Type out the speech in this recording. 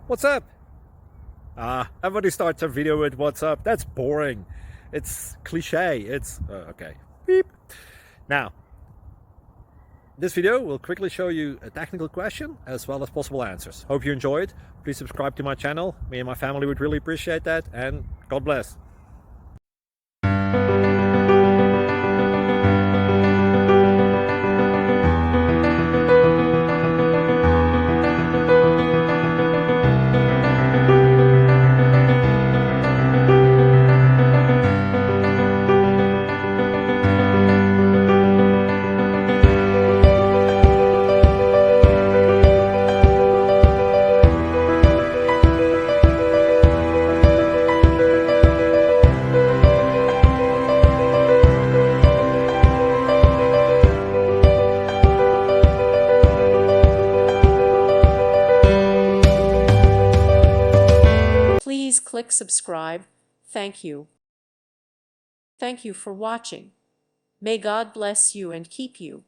What's up? Everybody starts a video with what's up. That's boring. It's cliche. It's okay. Beep. Now, this video will quickly show you a technical question as well as possible answers. Hope you enjoyed. Please subscribe to my channel. Me and my family would really appreciate that, and God bless. Please click subscribe. Thank you. Thank you for watching. May God bless you and keep you.